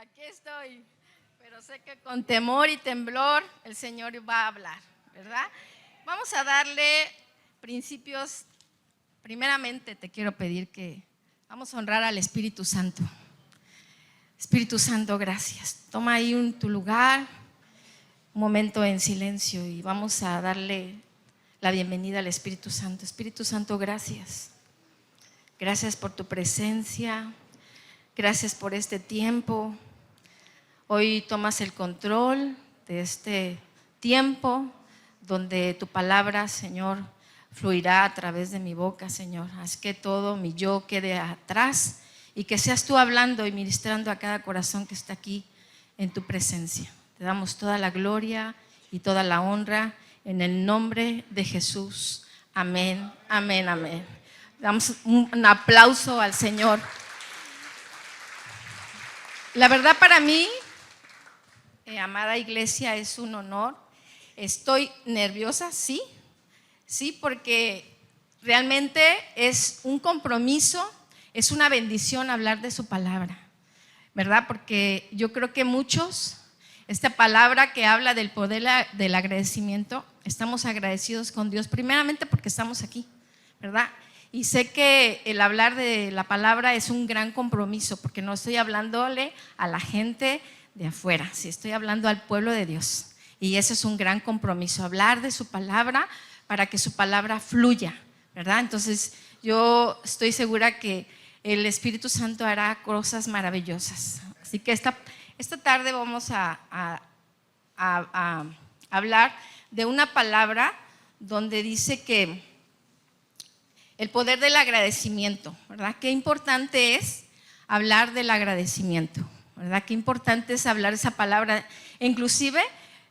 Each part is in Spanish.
Aquí estoy, pero sé que con temor y temblor el Señor va a hablar, ¿verdad? Vamos a darle principios. Primeramente te quiero pedir que vamos a honrar al Espíritu Santo. Espíritu Santo, gracias. Toma ahí tu lugar, un momento en silencio y vamos a darle la bienvenida al Espíritu Santo. Espíritu Santo, gracias. Gracias por tu presencia. Gracias por este tiempo. Hoy tomas el control de este tiempo donde tu palabra, Señor, fluirá a través de mi boca, Señor. Haz que todo mi yo quede atrás y que seas tú hablando y ministrando a cada corazón que está aquí en tu presencia. Te damos toda la gloria y toda la honra en el nombre de Jesús. Amén, amén, amén. Damos un aplauso al Señor. La verdad para mí, amada iglesia, es un honor. Estoy nerviosa, sí, porque realmente es un compromiso, es una bendición hablar de su palabra, ¿verdad? Porque yo creo que muchos, esta palabra que habla del poder del agradecimiento, estamos agradecidos con Dios, primeramente porque estamos aquí, ¿verdad? Y sé que el hablar de la palabra es un gran compromiso, porque no estoy hablándole a la gente de afuera, sí estoy hablando al pueblo de Dios. Y eso es un gran compromiso, hablar de su palabra para que su palabra fluya, ¿verdad? Entonces yo estoy segura que el Espíritu Santo hará cosas maravillosas. Así que esta tarde vamos a hablar de una palabra donde dice que el poder del agradecimiento, ¿verdad? Qué importante es hablar del agradecimiento, ¿verdad? Qué importante es hablar esa palabra. Inclusive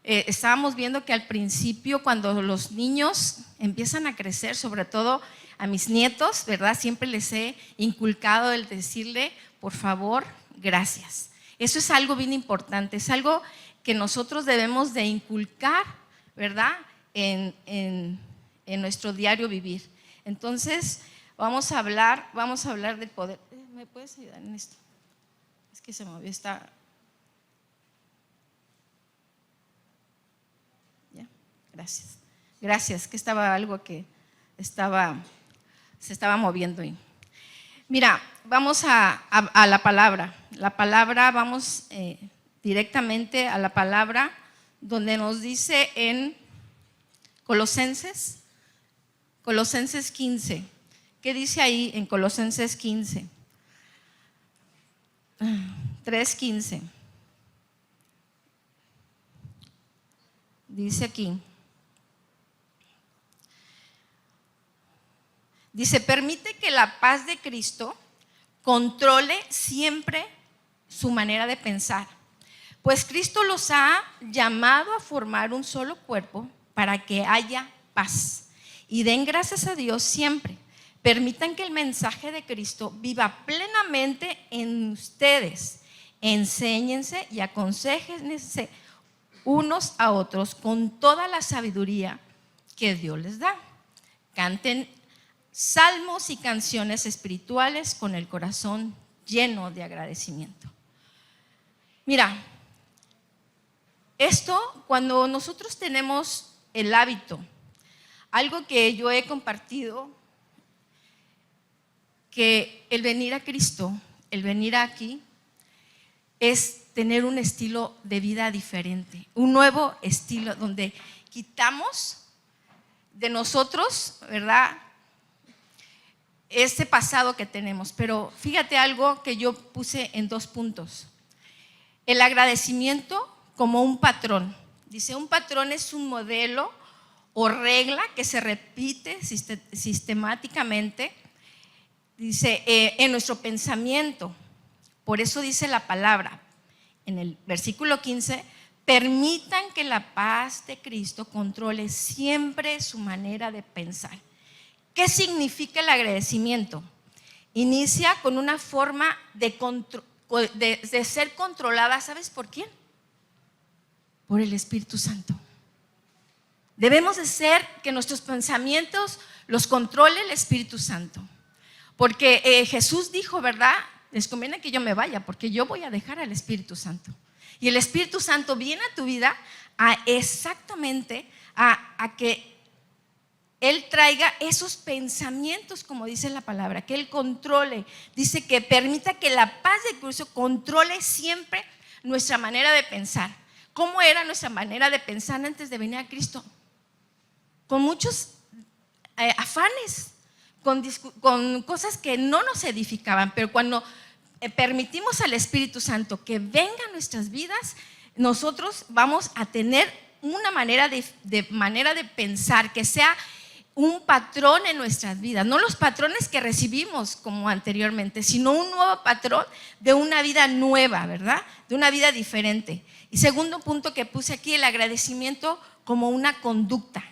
estábamos viendo que al principio, cuando los niños empiezan a crecer, sobre todo a mis nietos, ¿verdad? Siempre les he inculcado el decirle, por favor, gracias. Eso es algo bien importante, es algo que nosotros debemos de inculcar, ¿verdad? En nuestro diario vivir. Entonces, vamos a hablar del poder. ¿Me puedes ayudar en esto? Es que se movió esta. Ya, gracias. Gracias, que estaba algo que se estaba moviendo ahí. Mira, vamos a la palabra. La palabra, vamos directamente a la palabra donde nos dice en Colosenses 15. ¿Qué dice ahí en Colosenses 15? 3:15. Dice aquí. Dice, permite que la paz de Cristo controle siempre su manera de pensar, pues Cristo los ha llamado a formar un solo cuerpo para que haya paz. Y den gracias a Dios siempre. Permitan que el mensaje de Cristo viva plenamente en ustedes. Enséñense y aconséjense unos a otros con toda la sabiduría que Dios les da. Canten salmos y canciones espirituales con el corazón lleno de agradecimiento. Mira, esto cuando nosotros tenemos el hábito, algo que yo he compartido, que el venir a Cristo, el venir aquí, es tener un estilo de vida diferente, un nuevo estilo donde quitamos de nosotros, ¿verdad?, este pasado que tenemos. Pero fíjate algo que yo puse en 2 puntos. El agradecimiento como un patrón. Dice, un patrón es un modelo o regla que se repite sistemáticamente, dice, en nuestro pensamiento. Por eso dice la palabra en el versículo 15, permitan que la paz de Cristo controle siempre su manera de pensar. ¿Qué significa el agradecimiento? Inicia con una forma de ser controlada, ¿sabes por quién? Por el Espíritu Santo. Debemos de ser que nuestros pensamientos los controle el Espíritu Santo. Porque Jesús dijo, ¿verdad?, les conviene que yo me vaya porque yo voy a dejar al Espíritu Santo. Y el Espíritu Santo viene a tu vida exactamente a que Él traiga esos pensamientos, como dice la palabra, que Él controle. Dice que permita que la paz de Cristo controle siempre nuestra manera de pensar. ¿Cómo era nuestra manera de pensar antes de venir a Cristo? Con muchos afanes, con cosas que no nos edificaban, pero cuando permitimos al Espíritu Santo que venga a nuestras vidas, nosotros vamos a tener una manera de pensar que sea un patrón en nuestras vidas, no los patrones que recibimos como anteriormente, sino un nuevo patrón de una vida nueva, ¿verdad? De una vida diferente. Y segundo punto que puse aquí, el agradecimiento como una conducta.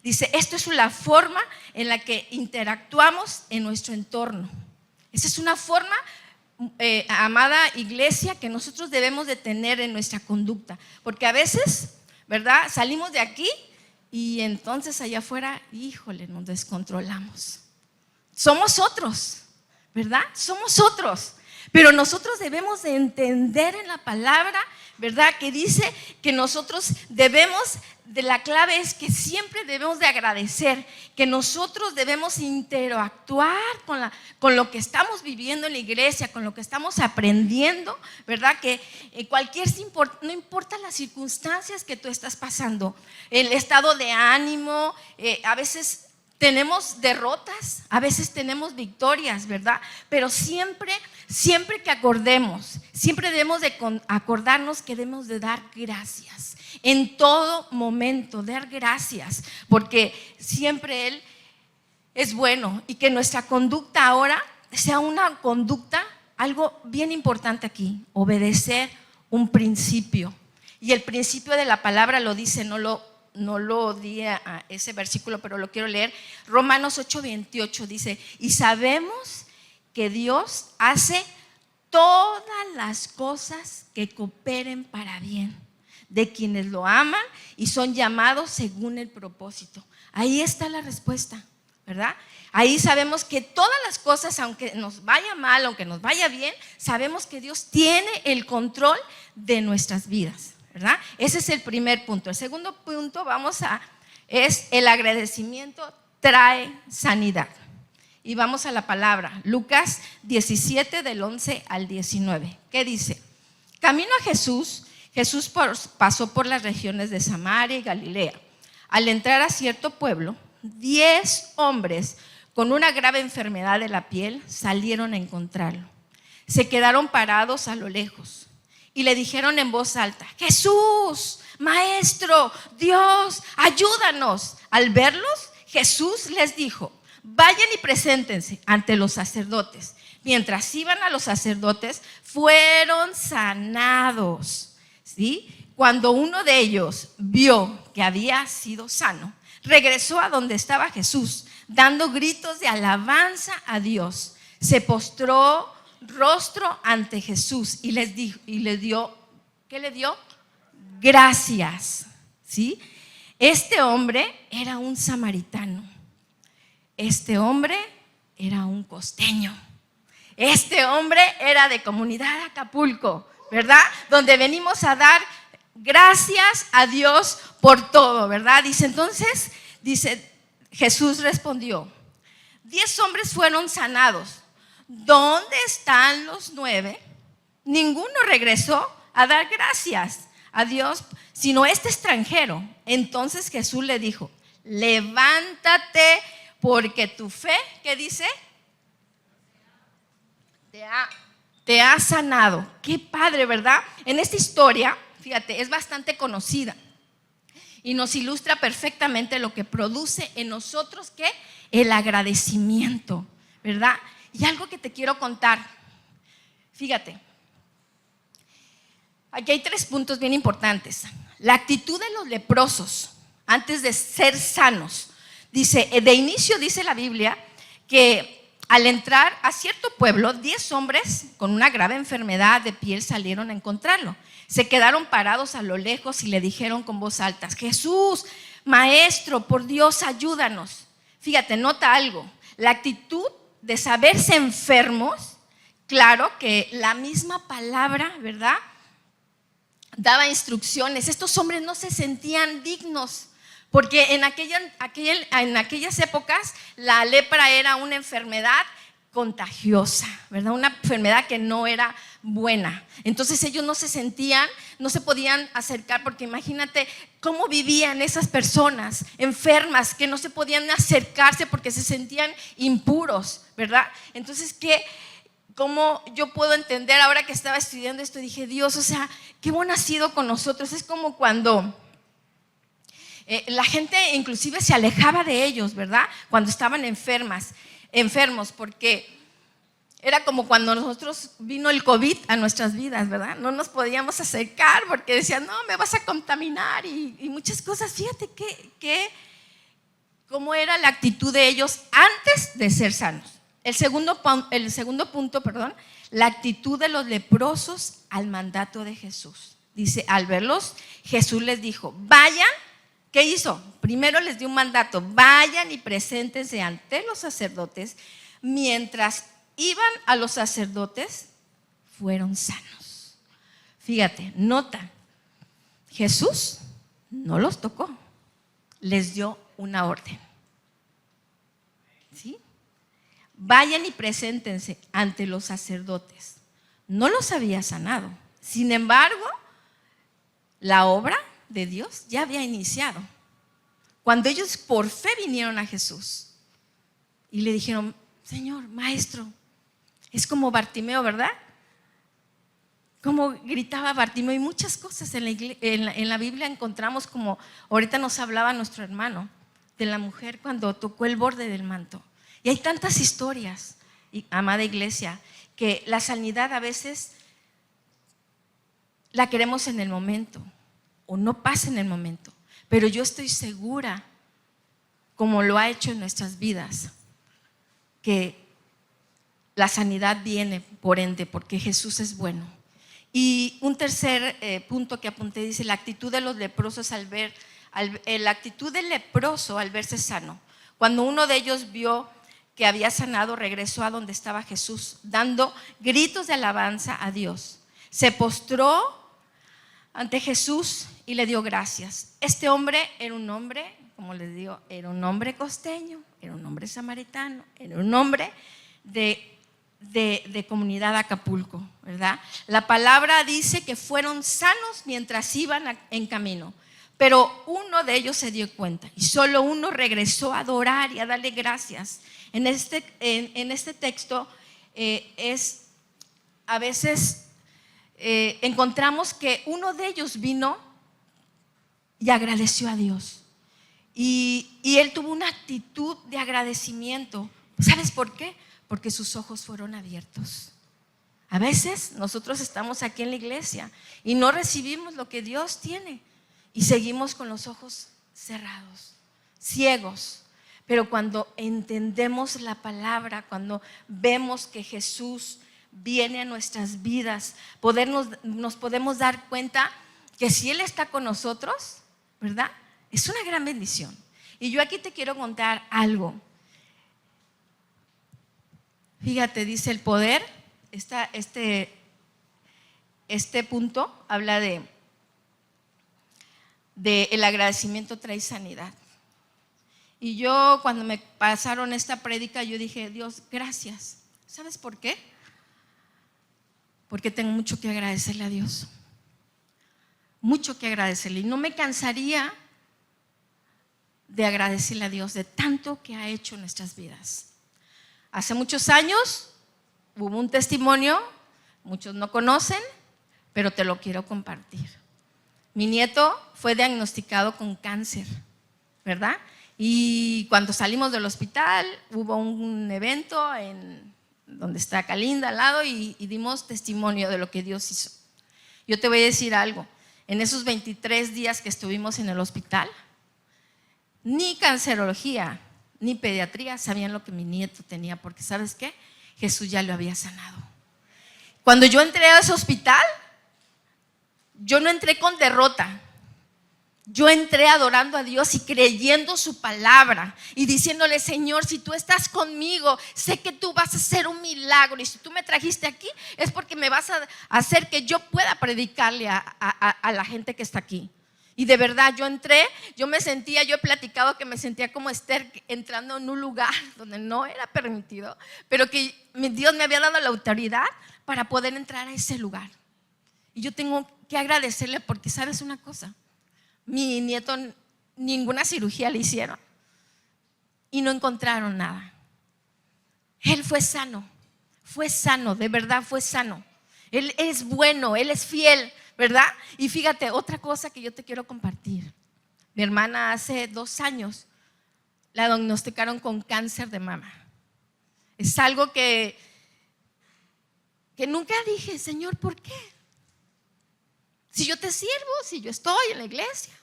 Dice, esto es la forma en la que interactuamos en nuestro entorno. Esa es una forma, amada iglesia, que nosotros debemos de tener en nuestra conducta. Porque a veces, ¿verdad? Salimos de aquí y entonces allá afuera, híjole, nos descontrolamos. Somos otros, ¿verdad? Somos otros. Pero nosotros debemos de entender en la palabra, ¿verdad? Que dice que nosotros debemos, la clave es que siempre debemos de agradecer, que nosotros debemos interactuar con lo que estamos viviendo en la iglesia, con lo que estamos aprendiendo, ¿verdad? Que no importa las circunstancias que tú estás pasando, el estado de ánimo, a veces tenemos derrotas, a veces tenemos victorias, ¿verdad? Pero siempre que acordemos, siempre debemos de acordarnos que debemos de dar gracias. En todo momento, dar gracias, porque siempre Él es bueno y que nuestra conducta ahora sea una conducta, algo bien importante aquí, obedecer un principio. Y el principio de la palabra lo dice, no lo di a ese versículo, pero lo quiero leer. Romanos 8:28 dice, y sabemos que Dios hace todas las cosas que cooperen para bien de quienes lo aman y son llamados según el propósito. Ahí está la respuesta, ¿verdad? Ahí sabemos que todas las cosas, aunque nos vaya mal, aunque nos vaya bien, sabemos que Dios tiene el control de nuestras vidas, ¿verdad? Ese es el primer punto. El segundo punto es el agradecimiento trae sanidad. Y vamos a la palabra, Lucas 17 del 11 al 19. ¿Qué dice? Camino a Jesús pasó por las regiones de Samaria y Galilea. Al entrar a cierto pueblo, 10 hombres con una grave enfermedad de la piel salieron a encontrarlo. Se quedaron parados a lo lejos y le dijeron en voz alta, Jesús, Maestro, Dios, ayúdanos. Al verlos, Jesús les dijo, vayan y preséntense ante los sacerdotes. Mientras iban a los sacerdotes, fueron sanados. ¿Sí? Cuando uno de ellos vio que había sido sano, regresó a donde estaba Jesús, dando gritos de alabanza a Dios. Se postró rostro ante Jesús y les dio, ¿qué le dio? Gracias. ¿Sí? Este hombre era un samaritano. Este hombre era un costeño. Este hombre era de Comunidad Acapulco, ¿verdad? Donde venimos a dar gracias a Dios por todo, ¿verdad? Dice, Jesús respondió, 10 hombres fueron sanados. ¿Dónde están los 9? Ninguno regresó a dar gracias a Dios, sino este extranjero. Entonces Jesús le dijo, levántate, porque tu fe, ¿qué dice? Te ha sanado. Qué padre, ¿verdad? En esta historia, fíjate, es bastante conocida y nos ilustra perfectamente lo que produce en nosotros, ¿qué? El agradecimiento, ¿verdad? Y algo que te quiero contar, fíjate, aquí hay 3 puntos bien importantes. La actitud de los leprosos antes de ser sanos. Dice, de inicio dice la Biblia que al entrar a cierto pueblo, 10 hombres con una grave enfermedad de piel salieron a encontrarlo. Se quedaron parados a lo lejos y le dijeron con voz alta, Jesús, Maestro, por Dios, ayúdanos. Fíjate, nota algo, la actitud de saberse enfermos claro que la misma palabra, ¿verdad?, daba instrucciones. Estos hombres no se sentían dignos, porque en aquellas épocas la lepra era una enfermedad contagiosa, ¿verdad? Una enfermedad que no era buena. Entonces ellos no se sentían, no se podían acercar, porque imagínate cómo vivían esas personas enfermas que no se podían acercarse porque se sentían impuros, ¿verdad? Entonces, ¿cómo yo puedo entender ahora que estaba estudiando esto? Dije, Dios, o sea, qué bueno ha sido con nosotros. Es como cuando la gente inclusive se alejaba de ellos, ¿verdad? Cuando estaban enfermos, porque era como cuando nosotros vino el COVID a nuestras vidas, ¿verdad? No nos podíamos acercar porque decían, no, me vas a contaminar y muchas cosas. Fíjate cómo era la actitud de ellos antes de ser sanos. El segundo punto, la actitud de los leprosos al mandato de Jesús. Dice, al verlos, Jesús les dijo, vayan. ¿Qué hizo? Primero les dio un mandato, vayan y preséntense ante los sacerdotes. Mientras iban a los sacerdotes, fueron sanos. Fíjate, nota, Jesús no los tocó, les dio una orden. ¿Sí? Vayan y preséntense ante los sacerdotes. No los había sanado. Sin embargo, la obra de Dios ya había iniciado. Cuando ellos por fe vinieron a Jesús y le dijeron, Señor, Maestro, es como Bartimeo, ¿verdad? Como gritaba Bartimeo, y muchas cosas en la Biblia encontramos, como ahorita nos hablaba nuestro hermano, de la mujer cuando tocó el borde del manto. Y hay tantas historias, amada iglesia, que la sanidad a veces la queremos en el momento o no pasa en el momento, pero yo estoy segura, como lo ha hecho en nuestras vidas, que la sanidad viene por ende, porque Jesús es bueno. Y un tercer punto que apunté dice, la actitud de los leprosos la actitud del leproso al verse sano. Cuando uno de ellos vio que había sanado, regresó a donde estaba Jesús, dando gritos de alabanza a Dios. Se postró ante Jesús y le dio gracias. Este hombre era un hombre, como les digo, era un hombre costeño, era un hombre samaritano, era un hombre de comunidad Acapulco, ¿verdad? La palabra dice que fueron sanos mientras iban en camino, pero uno de ellos se dio cuenta y solo uno regresó a adorar y a darle gracias. En este texto a veces encontramos que uno de ellos vino y agradeció a Dios y él tuvo una actitud de agradecimiento. ¿Sabes por qué? Porque sus ojos fueron abiertos. A veces nosotros estamos aquí en la iglesia y no recibimos lo que Dios tiene y seguimos con los ojos cerrados, ciegos. Pero cuando entendemos la palabra, cuando vemos que Jesús viene a nuestras vidas, nos podemos dar cuenta que si Él está con nosotros, ¿verdad? Es una gran bendición. Y yo aquí te quiero contar algo. Fíjate, dice el poder, este punto habla de el agradecimiento trae sanidad. Y yo cuando me pasaron esta prédica, yo dije, Dios, gracias. ¿Sabes por qué? Porque tengo mucho que agradecerle a Dios. Mucho que agradecerle. Y no me cansaría de agradecerle a Dios de tanto que ha hecho en nuestras vidas. Hace muchos años hubo un testimonio, muchos no conocen, pero te lo quiero compartir. Mi nieto fue diagnosticado con cáncer, ¿verdad? Y cuando salimos del hospital hubo un evento donde está Calinda al lado y dimos testimonio de lo que Dios hizo. Yo te voy a decir algo, en esos 23 días que estuvimos en el hospital, ni cancerología ni pediatría sabían lo que mi nieto tenía, porque ¿sabes qué? Jesús ya lo había sanado. Cuando yo entré a ese hospital, yo no entré con derrota, yo entré adorando a Dios y creyendo su palabra y diciéndole: Señor, si tú estás conmigo, sé que tú vas a hacer un milagro, y si tú me trajiste aquí es porque me vas a hacer que yo pueda predicarle a la gente que está aquí. Y de verdad yo entré, yo he platicado que me sentía como Esther entrando en un lugar donde no era permitido, pero que Dios me había dado la autoridad para poder entrar a ese lugar. Y yo tengo que agradecerle, porque ¿sabes una cosa? Mi nieto ninguna cirugía le hicieron y no encontraron nada. Él fue sano, de verdad fue sano. Él es bueno, él es fiel, ¿verdad? Y fíjate, otra cosa que yo te quiero compartir. Mi hermana hace 2 años la diagnosticaron con cáncer de mama. Es algo que nunca dije: Señor, ¿por qué? Si yo te sirvo, si yo estoy en la iglesia.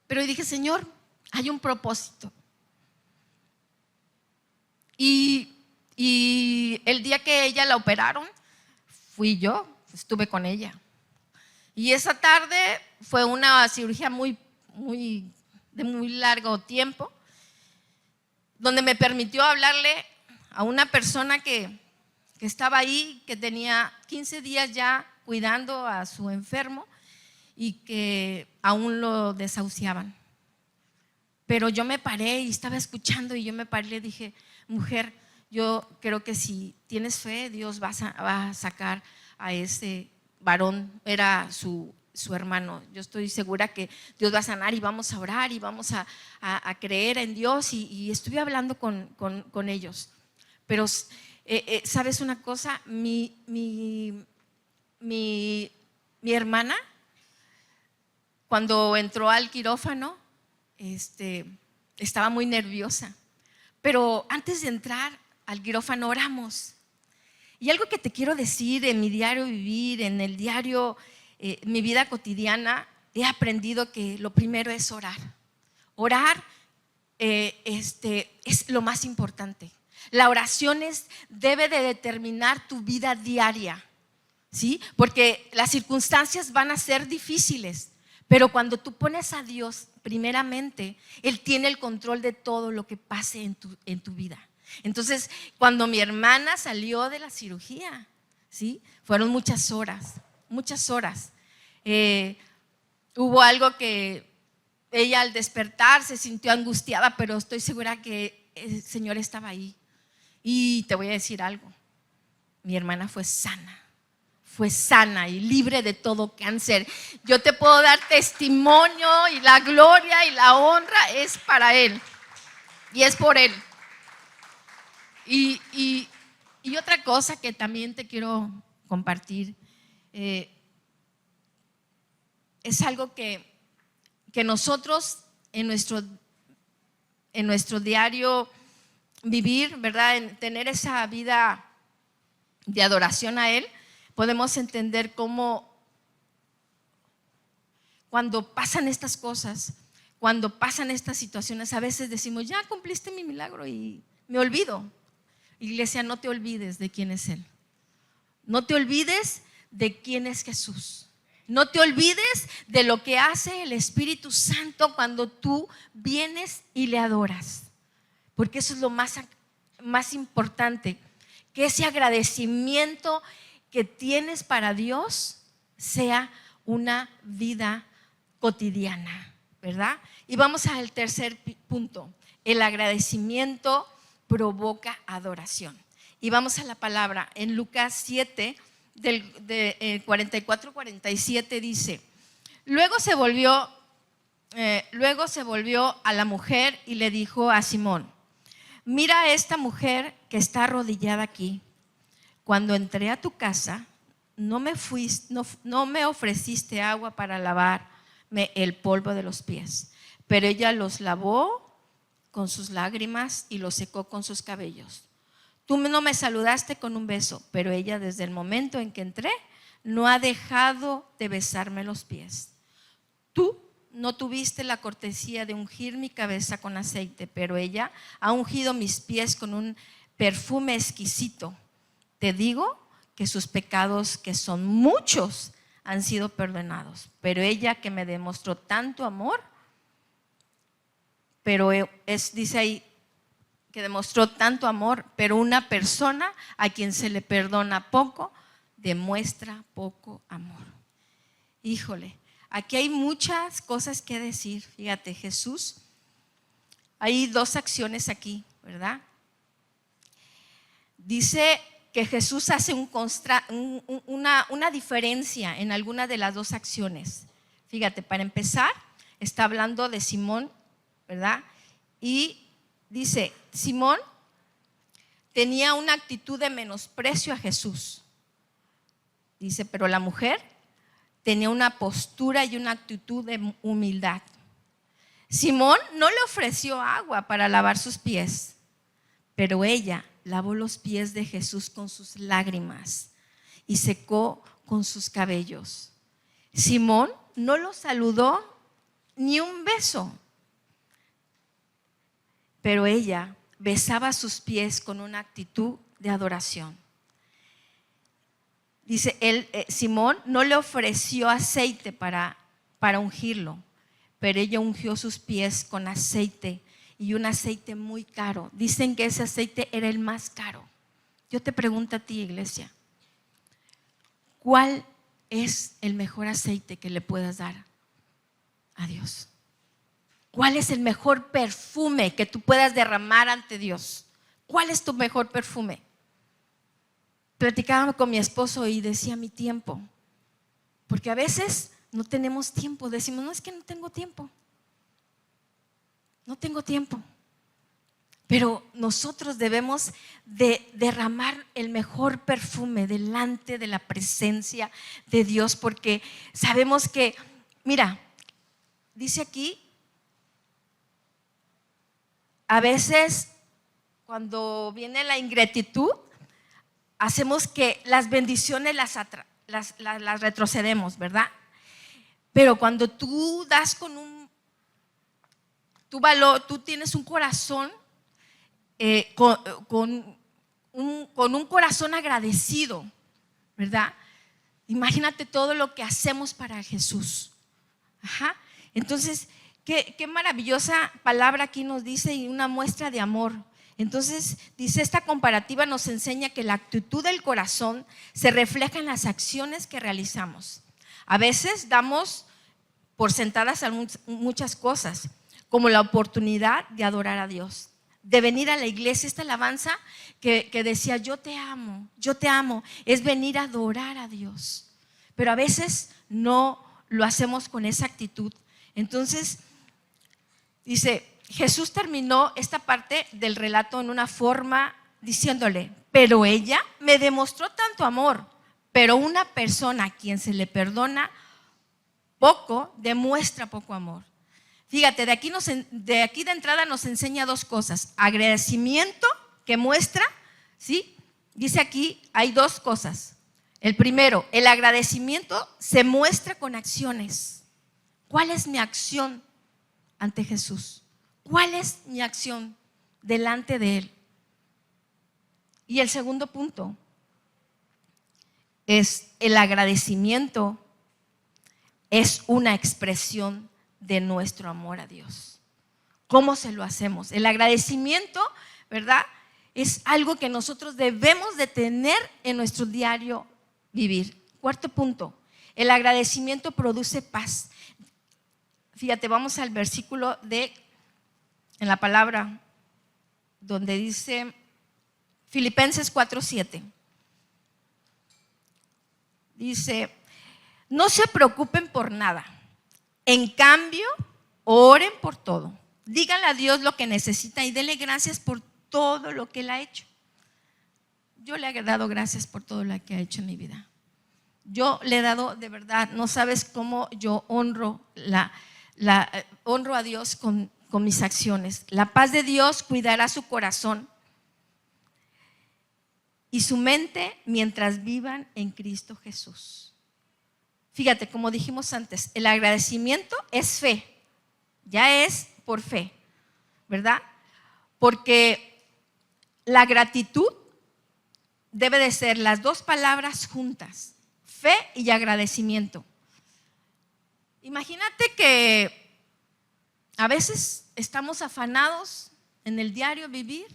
Pero dije: Señor, hay un propósito. Y el día que ella la operaron, fui yo, estuve con ella. Y esa tarde fue una cirugía de muy largo tiempo, donde me permitió hablarle a una persona que estaba ahí, que tenía 15 días ya cuidando a su enfermo y que aún lo desahuciaban. Pero yo me paré y estaba escuchando, y yo me paré y le dije: mujer, yo creo que si tienes fe, Dios va a sacar a ese varón. Era su hermano. Yo estoy segura que Dios va a sanar, y vamos a orar y vamos a creer en Dios. Y estuve hablando con ellos. Pero ¿sabes una cosa? Mi hermana, cuando entró al quirófano, estaba muy nerviosa. Pero antes de entrar al quirófano oramos. Y algo que te quiero decir, en mi diario vivir, en el diario, mi vida cotidiana, he aprendido que lo primero es orar. Orar es lo más importante. La oración debe de determinar tu vida diaria, ¿sí? Porque las circunstancias van a ser difíciles, pero cuando tú pones a Dios primeramente, Él tiene el control de todo lo que pase en tu vida. Entonces, cuando mi hermana salió de la cirugía, ¿sí? Fueron muchas horas. Hubo algo que ella, al despertar, se sintió angustiada, pero estoy segura que el Señor estaba ahí. Y te voy a decir algo: mi hermana fue sana y libre de todo cáncer. Yo te puedo dar testimonio, y la gloria y la honra es para Él y es por Él. Y otra cosa que también te quiero compartir, es algo que nosotros en nuestro diario vivir, ¿verdad? En tener esa vida de adoración a Él, podemos entender cómo cuando pasan estas cosas, cuando pasan estas situaciones, a veces decimos: ya cumpliste mi milagro y me olvido. Iglesia, no te olvides de quién es Él. No te olvides de quién es Jesús. No te olvides de lo que hace el Espíritu Santo cuando tú vienes y le adoras. Porque eso es lo más importante, que ese agradecimiento que tienes para Dios sea una vida cotidiana, ¿verdad? Y vamos al tercer punto: el agradecimiento provoca adoración. Y vamos a la palabra en Lucas 7, del 44-47, dice: luego se volvió a la mujer y le dijo a Simón: mira a esta mujer que está arrodillada aquí. Cuando entré a tu casa, no me ofreciste agua para lavarme el polvo de los pies, pero ella los lavó con sus lágrimas y los secó con sus cabellos. Tú no me saludaste con un beso, pero ella, desde el momento en que entré, no ha dejado de besarme los pies. Tú no tuviste la cortesía de ungir mi cabeza con aceite, pero ella ha ungido mis pies con un perfume exquisito. Te digo que sus pecados, que son muchos, han sido perdonados. Pero ella que me demostró tanto amor, dice ahí que demostró tanto amor, pero una persona a quien se le perdona poco, demuestra poco amor. Híjole, aquí hay muchas cosas que decir. Fíjate, Jesús, hay dos acciones aquí, ¿verdad? Dice que Jesús hace una diferencia en alguna de las dos acciones. Fíjate, para empezar, está hablando de Simón, ¿verdad? Y dice, Simón tenía una actitud de menosprecio a Jesús. Dice, pero la mujer tenía una postura y una actitud de humildad. Simón no le ofreció agua para lavar sus pies, pero ella lavó los pies de Jesús con sus lágrimas y secó con sus cabellos. Simón no lo saludó ni un beso, pero ella besaba sus pies con una actitud de adoración. Dice, Simón no le ofreció aceite para ungirlo, pero ella ungió sus pies con aceite, y un aceite muy caro. Dicen que ese aceite era el más caro. Yo te pregunto a ti, iglesia, ¿cuál es el mejor aceite que le puedas dar a Dios? ¿Cuál es el mejor perfume que tú puedas derramar ante Dios? ¿Cuál es tu mejor perfume? Platicaba con mi esposo y decía mi tiempo, porque a veces no tenemos tiempo. Decimos, no, es que no tengo tiempo. No tengo tiempo. Pero nosotros debemos de derramar el mejor perfume delante de la presencia de Dios, porque sabemos que, mira, dice aquí, a veces cuando viene la ingratitud, hacemos que las bendiciones las retrocedemos, ¿verdad? Pero cuando tú das con tu valor, tú tienes un corazón con un corazón agradecido, ¿verdad? Imagínate todo lo que hacemos para Jesús. Ajá. Entonces, qué maravillosa palabra aquí nos dice, y una muestra de amor. Entonces, dice, esta comparativa nos enseña que la actitud del corazón se refleja en las acciones que realizamos. A veces damos por sentadas muchas cosas, como la oportunidad de adorar a Dios, de venir a la iglesia. Esta alabanza que decía, yo te amo, es venir a adorar a Dios. Pero a veces no lo hacemos con esa actitud. Entonces, dice, Jesús terminó esta parte del relato en una forma diciéndole, pero ella me demostró tanto amor, pero una persona a quien se le perdona poco, demuestra poco amor. Fíjate, de aquí de entrada nos enseña dos cosas. Agradecimiento que muestra, ¿sí? Dice aquí, hay dos cosas. El primero, el agradecimiento se muestra con acciones. ¿Cuál es mi acción ante Jesús? ¿Cuál es mi acción delante de Él? Y el segundo punto es el agradecimiento, es una expresión de nuestro amor a Dios. ¿Cómo se lo hacemos? El agradecimiento, ¿verdad?, es algo que nosotros debemos de tener en nuestro diario vivir. Cuarto punto, el agradecimiento produce paz. Fíjate, vamos al versículo en la palabra, donde dice Filipenses 4:7. Dice, no se preocupen por nada. En cambio, oren por todo. Díganle a Dios lo que necesita y denle gracias por todo lo que Él ha hecho. Yo le he dado gracias por todo lo que ha hecho en mi vida. Yo le he dado, de verdad, no sabes cómo yo honro honro a Dios con mis acciones. La paz de Dios cuidará su corazón y su mente mientras vivan en Cristo Jesús. Fíjate, como dijimos antes, el agradecimiento es fe, ya es por fe, ¿verdad? Porque la gratitud debe de ser las dos palabras juntas, fe y agradecimiento. Imagínate que a veces estamos afanados en el diario vivir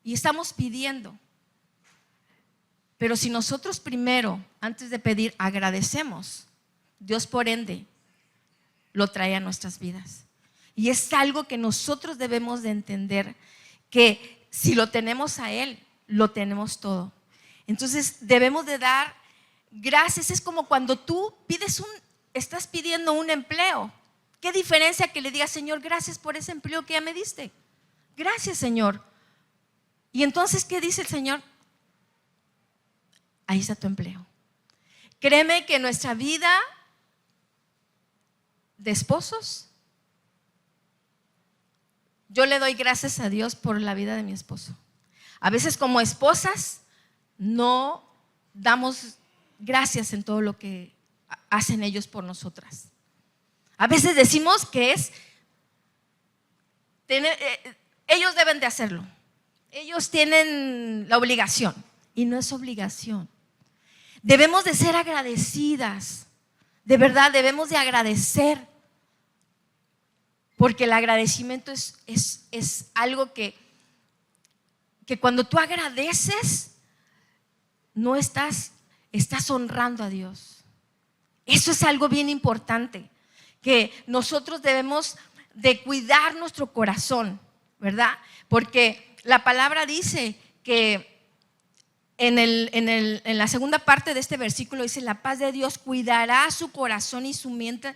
y estamos pidiendo. Pero si nosotros primero, antes de pedir, agradecemos, Dios por ende lo trae a nuestras vidas. Y es algo que nosotros debemos de entender, que si lo tenemos a Él, lo tenemos todo. Entonces debemos de dar gracias. Es como cuando tú estás pidiendo un empleo. ¿Qué diferencia que le digas, Señor, gracias por ese empleo que ya me diste? Gracias, Señor. Y entonces, ¿qué dice el Señor? Ahí está tu empleo. Créeme que nuestra vida de esposos, yo le doy gracias a Dios por la vida de mi esposo. A veces como esposas no damos gracias en todo lo que hacen ellos por nosotras. A veces decimos que ellos deben de hacerlo. Ellos tienen la obligación y no es obligación. Debemos de ser agradecidas. De verdad, debemos de agradecer. Porque el agradecimiento es algo que cuando tú agradeces, no estás honrando a Dios. Eso es algo bien importante, que nosotros debemos de cuidar nuestro corazón, ¿verdad? Porque la palabra dice que en la segunda parte de este versículo dice: la paz de Dios cuidará su corazón y su mente,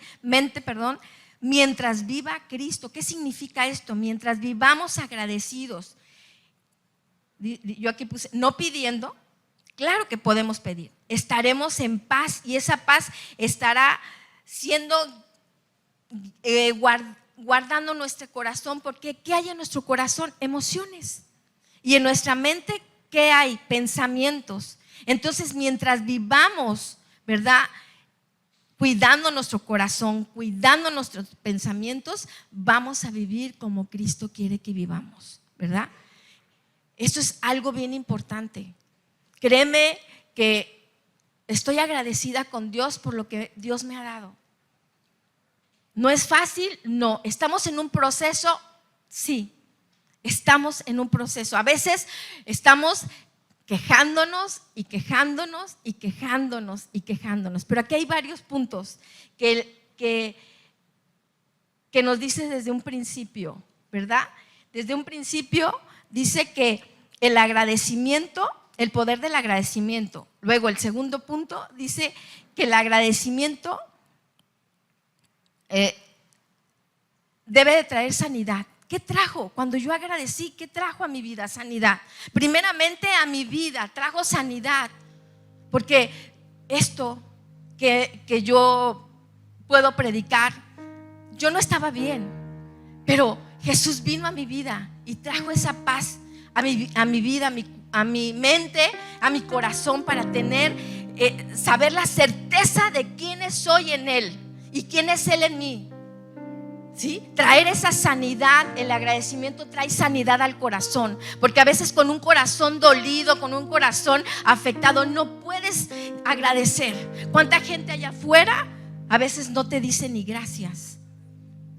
mientras viva Cristo. ¿Qué significa esto? Mientras vivamos agradecidos. Yo aquí puse, no pidiendo. Claro que podemos pedir. Estaremos en paz y esa paz estará siendo guardando nuestro corazón. Porque ¿qué hay en nuestro corazón? Emociones. Y en nuestra mente, ¿qué hay? Pensamientos. Entonces, mientras vivamos, ¿verdad?, cuidando nuestro corazón, cuidando nuestros pensamientos, vamos a vivir como Cristo quiere que vivamos, ¿verdad? Esto es algo bien importante. Créeme que estoy agradecida con Dios por lo que Dios me ha dado. ¿No es fácil? No. ¿Estamos en un proceso? Sí, estamos en un proceso. A veces estamos quejándonos y quejándonos y quejándonos y quejándonos. Pero aquí hay varios puntos que nos dice desde un principio, ¿verdad? Desde un principio dice que el agradecimiento, el poder del agradecimiento. Luego el segundo punto dice que el agradecimiento debe de traer sanidad. ¿Qué trajo? Cuando yo agradecí, ¿qué trajo a mi vida? Sanidad. Primeramente a mi vida trajo sanidad. Porque esto que yo puedo predicar, yo no estaba bien, pero Jesús vino a mi vida y trajo esa paz a mi vida, a mi mente, a mi corazón, para saber la certeza de quién soy en Él y quién es Él en mí. ¿Sí? Traer esa sanidad, el agradecimiento trae sanidad al corazón, porque a veces con un corazón dolido, con un corazón afectado, no puedes agradecer. ¿Cuánta gente allá afuera a veces no te dice ni gracias?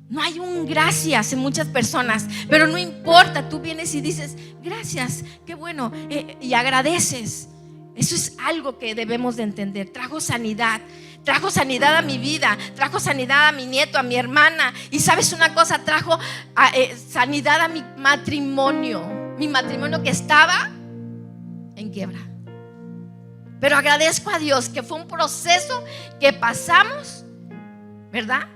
No hay un gracias en muchas personas, pero no importa, tú vienes y dices gracias, qué bueno, y agradeces. Eso es algo que debemos de entender. Trajo sanidad a mi vida, trajo sanidad a mi nieto, a mi hermana. Y sabes una cosa, trajo sanidad a mi matrimonio que estaba en quiebra. Pero agradezco a Dios que fue un proceso que pasamos, ¿verdad?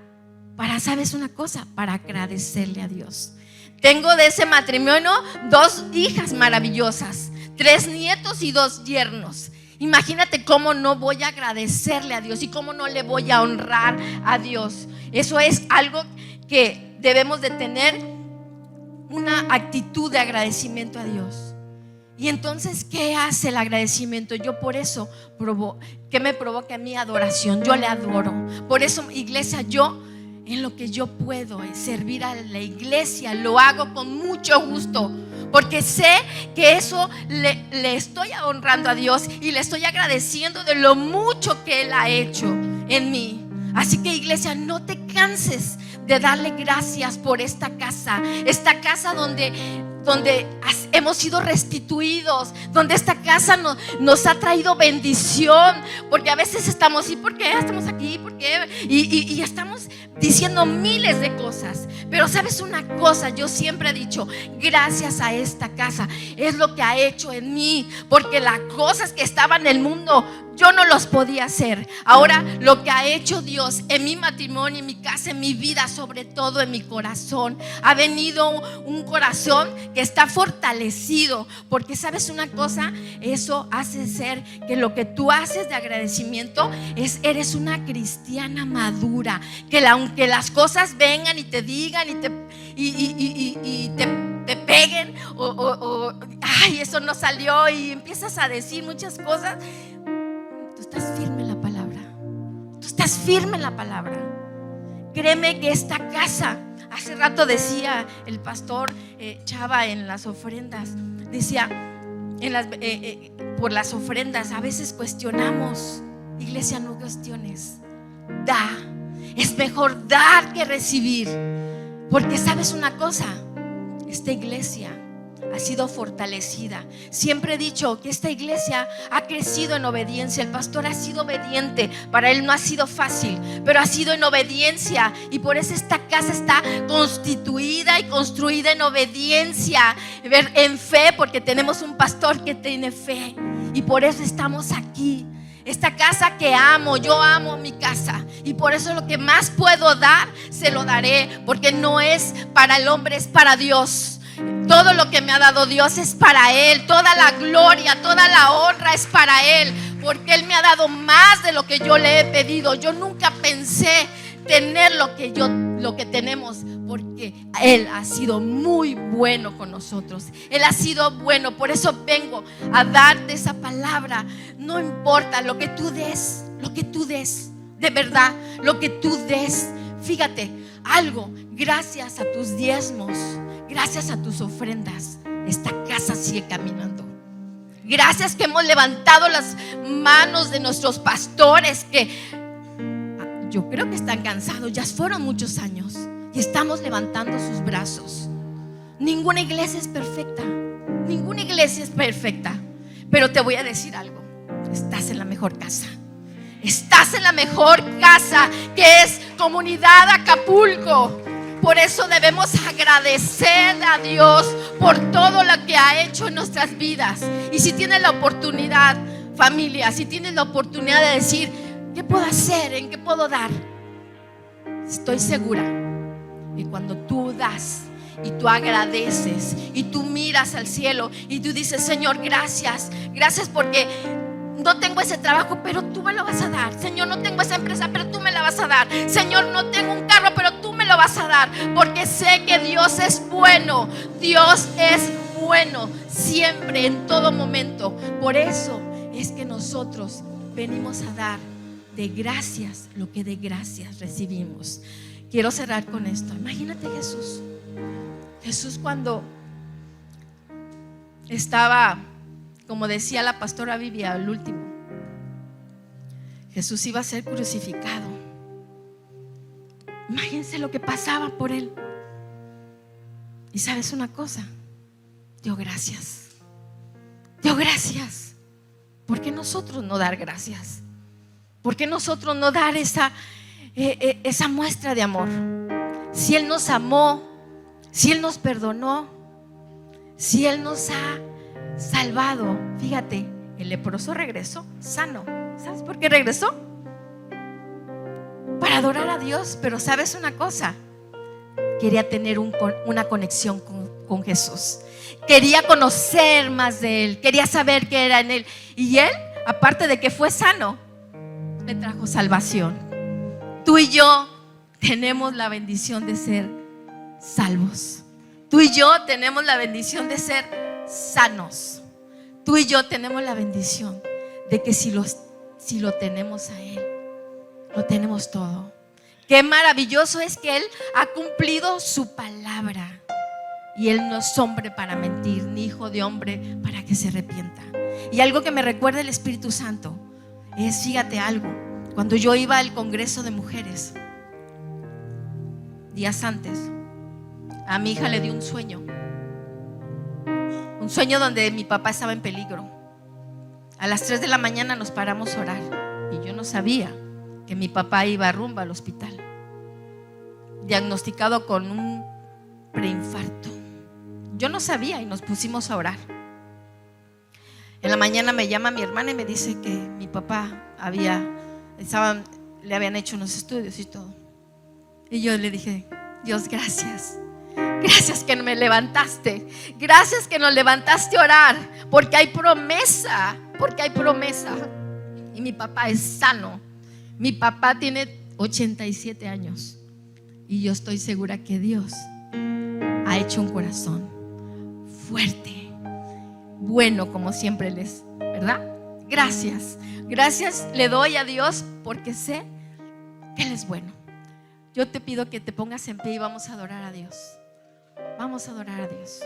¿Sabes una cosa? Para agradecerle a Dios. Tengo de ese matrimonio 2 hijas maravillosas, 3 nietos y 2 yernos. Imagínate cómo no voy a agradecerle a Dios y cómo no le voy a honrar a Dios. Eso es algo que debemos de tener, una actitud de agradecimiento a Dios. Y entonces, ¿qué hace el agradecimiento? Yo por eso ¿qué me provoca a mí? Adoración. Yo le adoro. Por eso, iglesia, yo en lo que yo puedo servir a la iglesia lo hago con mucho gusto, porque sé que eso le estoy honrando a Dios y le estoy agradeciendo de lo mucho que Él ha hecho en mí. Así que, iglesia, no te canses de darle gracias por esta casa donde hemos sido restituidos, donde esta casa nos ha traído bendición, porque a veces estamos, ¿y por qué estamos aquí? ¿Por qué? Y estamos diciendo miles de cosas, pero ¿sabes una cosa? Yo siempre he dicho, gracias a esta casa, es lo que ha hecho en mí, porque las cosas que estaban en el mundo yo no los podía hacer. Ahora lo que ha hecho Dios en mi matrimonio, en mi casa, en mi vida, sobre todo en mi corazón, ha venido un corazón que está fortalecido, porque ¿sabes una cosa? Eso hace ser que lo que tú haces de agradecimiento eres una cristiana madura, que aunque las cosas vengan y te digan y te peguen o ay, eso no salió, y empiezas a decir muchas cosas, tú estás firme en la palabra. Tú estás firme en la palabra. Créeme que esta casa, hace rato decía el pastor Chava en las ofrendas, decía por las ofrendas a veces cuestionamos. Iglesia, no cuestiones, da. Es mejor dar que recibir, porque sabes una cosa, esta iglesia ha sido fortalecida. Siempre he dicho que esta iglesia ha crecido en obediencia. El pastor ha sido obediente. Para él no ha sido fácil, pero ha sido en obediencia, y por eso esta casa está constituida y construida en obediencia, en fe, porque tenemos un pastor que tiene fe, y por eso estamos aquí. Esta casa que amo, yo amo mi casa, y por eso lo que más puedo dar, se lo daré, porque no es para el hombre, es para Dios. Todo lo que me ha dado Dios es para Él. Toda la gloria, toda la honra es para Él, porque Él me ha dado más de lo que yo le he pedido. Yo nunca pensé tener lo que tenemos, porque Él ha sido muy bueno con nosotros. Él ha sido bueno. Por eso vengo a darte esa palabra. No importa lo que tú des, de verdad, lo que tú des. Fíjate algo, gracias a tus diezmos, gracias a tus ofrendas, esta casa sigue caminando. Gracias que hemos levantado las manos de nuestros pastores, que yo creo que están cansados, ya fueron muchos años, y estamos levantando sus brazos. Ninguna iglesia es perfecta, pero te voy a decir algo, estás en la mejor casa. Estás en la mejor casa, que es Comunidad Acapulco. Por eso debemos agradecer a Dios por todo lo que ha hecho en nuestras vidas. Y si tienes la oportunidad, familia, si tienes la oportunidad de decir, ¿qué puedo hacer? ¿En qué puedo dar? Estoy segura que cuando tú das y tú agradeces y tú miras al cielo y tú dices, Señor, gracias porque no tengo ese trabajo, pero tú me lo vas a dar. Señor, no tengo esa empresa, pero tú me la vas a dar. Señor, no tengo un carro, pero tú me lo vas a dar, porque sé que Dios es bueno. Dios es bueno siempre, en todo momento. Por eso es que nosotros venimos a dar de gracias lo que de gracias recibimos. Quiero cerrar con esto. Imagínate Jesús cuando estaba, como decía la pastora Vivian al último, Jesús iba a ser crucificado. Imagínense lo que pasaba por él. Y sabes una cosa, dio gracias. ¿Por qué nosotros no dar gracias? ¿Por qué nosotros no dar esa muestra de amor? Si Él nos amó, si Él nos perdonó, si Él nos ha salvado. Fíjate, el leproso regresó sano. ¿Sabes por qué regresó? Para adorar a Dios. Pero ¿sabes una cosa? Quería tener una conexión con Jesús. Quería conocer más de Él. Quería saber qué era en Él. Y Él, aparte de que fue sano, le trajo salvación. Tú y yo tenemos la bendición de ser salvos. Tú y yo tenemos la bendición de ser sanos. Tú y yo tenemos la bendición de que si lo tenemos a Él, lo tenemos todo. Qué maravilloso es que Él ha cumplido su palabra. Y Él no es hombre para mentir, ni hijo de hombre para que se arrepienta. Y algo que me recuerda el Espíritu Santo es, fíjate algo, cuando yo iba al Congreso de Mujeres, días antes, a mi hija le dio un sueño donde mi papá estaba en peligro. A las 3 de la mañana nos paramos a orar y yo no sabía que mi papá iba rumbo al hospital, diagnosticado con un preinfarto. Yo no sabía y nos pusimos a orar. En la mañana me llama mi hermana y me dice que mi papá le habían hecho unos estudios y todo. Y yo le dije: Dios, gracias. Gracias que me levantaste. Gracias que nos levantaste a orar. Porque hay promesa. Y mi papá es sano. Mi papá tiene 87 años. Y yo estoy segura que Dios ha hecho un corazón fuerte, bueno, como siempre Él es, ¿verdad? Gracias le doy a Dios porque sé que Él es bueno. Yo te pido que te pongas en pie y vamos a adorar a Dios. Vamos a adorar a Dios.